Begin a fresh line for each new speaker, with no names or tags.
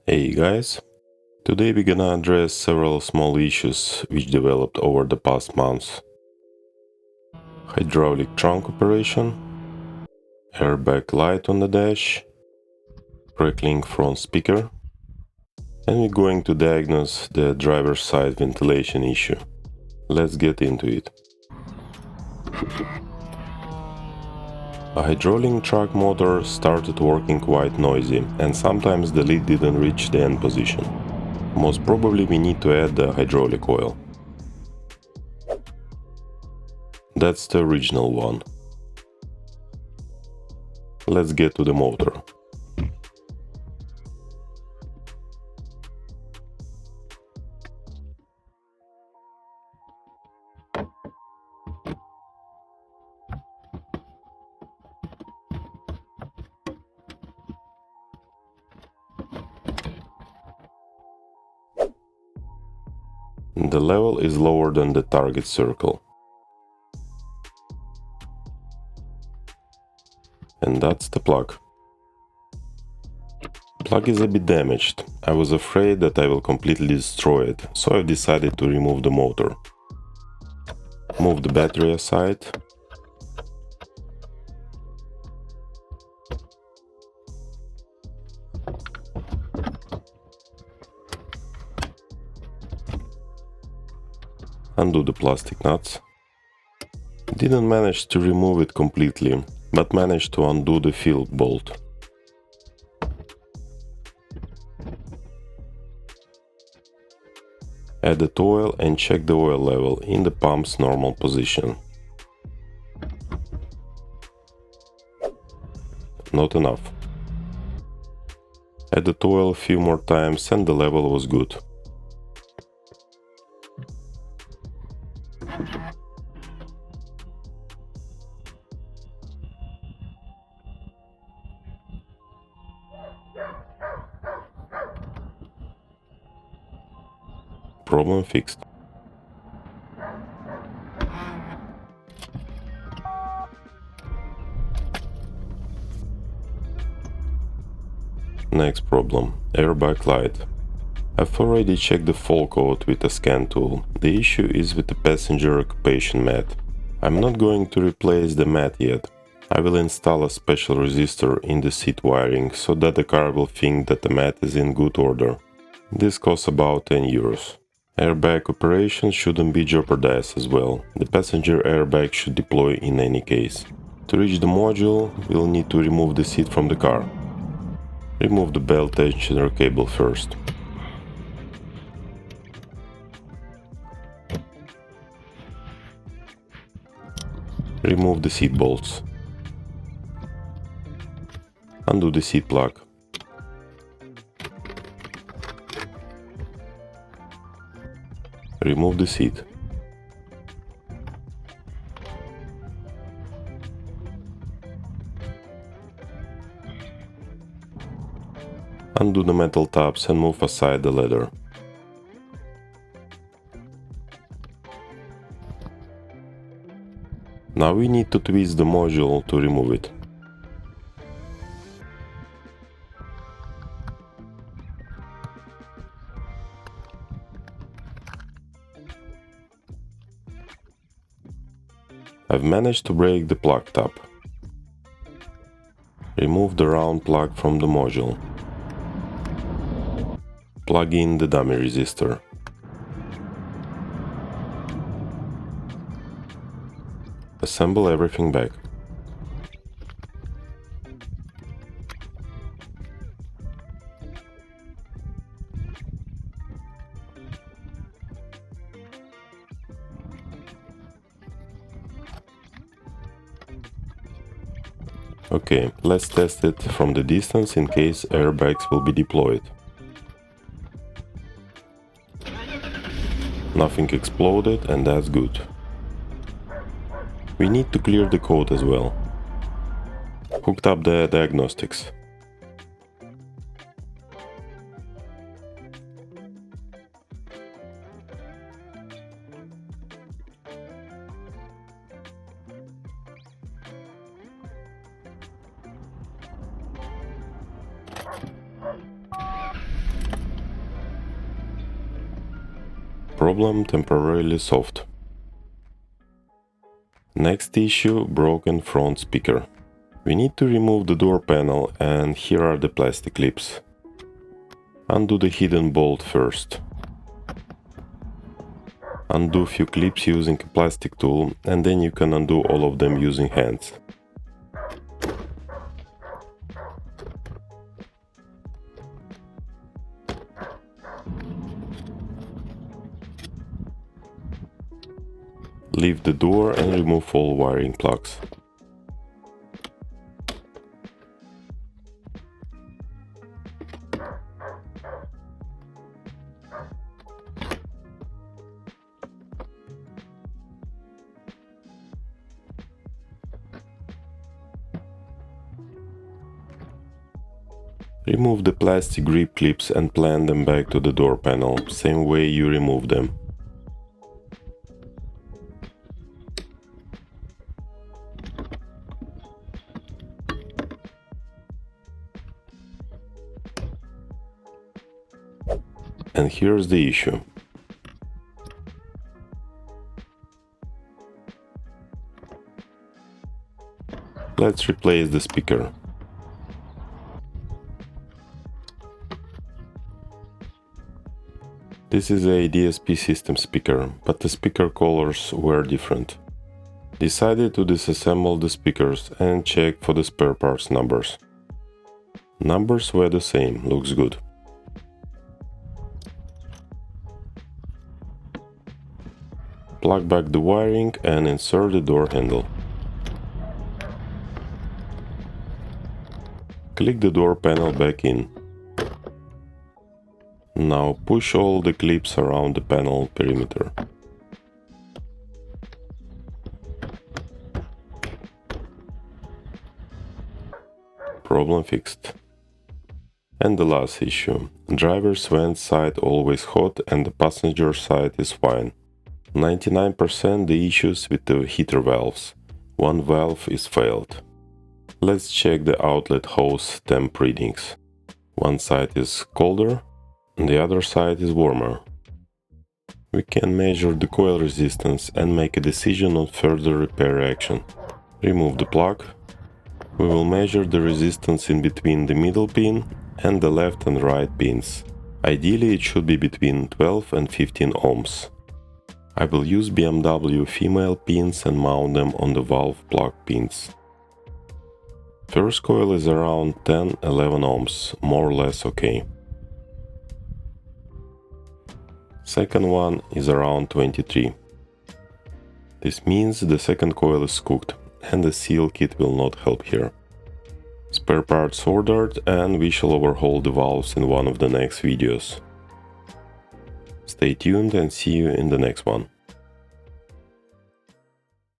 Hey guys, today we're gonna address several small issues which developed over the past months. Hydraulic trunk operation, airbag light on the dash, crackling front speaker, and we're going to diagnose the driver's side ventilation issue. Let's get into it. A hydraulic truck motor started working quite noisy, and sometimes the lead didn't reach the end position. Most probably we need to add the hydraulic oil. That's the original one. Let's get to the motor. The level is lower than the target circle. And that's the plug. Plug is a bit damaged. I was afraid that I will completely destroy it, so I decided to remove the motor. Move the battery aside. Undo the plastic nuts. Didn't manage to remove it completely, but managed to undo the fill bolt. Add the oil and check the oil level in the pump's normal position. Not enough. Add the oil a few more times and the level was good. Problem fixed. Next problem, airbag light. I've already checked the fault code with a scan tool. The issue is with the passenger occupation mat. I'm not going to replace the mat yet. I will install a special resistor in the seat wiring so that the car will think that the mat is in good order. This costs about 10 euros. Airbag operation shouldn't be jeopardized as well. The passenger airbag should deploy in any case. To reach the module, we'll need to remove the seat from the car. Remove the belt tensioner cable first. Remove the seat bolts. Undo the seat plug. Remove the seat. Undo the metal tabs and move aside the leather. Now we need to twist the module to remove it. I've managed to break the plug tab. Remove the round plug from the module. Plug in the dummy resistor. Assemble everything back. Okay, let's test it from the distance in case airbags will be deployed. Nothing exploded and that's good. We need to clear the code as well. Hooked up the diagnostics. Problem temporarily solved. Next issue, broken front speaker. We need to remove the door panel, and here are the plastic clips. Undo the hidden bolt first. Undo few clips using a plastic tool, and then you can undo all of them using hands. Leave the door and remove all wiring plugs. Remove the plastic grip clips and plant them back to the door panel, same way you remove them. And here's the issue. Let's replace the speaker. This is a DSP system speaker, but the speaker colors were different. Decided to disassemble the speakers and check for the spare parts numbers. Numbers were the same, looks good. Plug back the wiring and insert the door handle. Click the door panel back in. Now push all the clips around the panel perimeter. Problem fixed. And the last issue. Driver's vent side always hot and the passenger side is fine. 99% the issues with the heater valves. One valve is failed. Let's check the outlet hose temp readings. One side is colder, and the other side is warmer. We can measure the coil resistance and make a decision on further repair action. Remove the plug. We will measure the resistance in between the middle pin and the left and right pins. Ideally it should be between 12 and 15 ohms. I will use BMW female pins and mount them on the valve plug pins. First coil is around 10-11 ohms, more or less okay. Second one is around 23. This means the second coil is cooked, and the seal kit will not help here. Spare parts ordered, and we shall overhaul the valves in one of the next videos. Stay tuned and see you in the next one.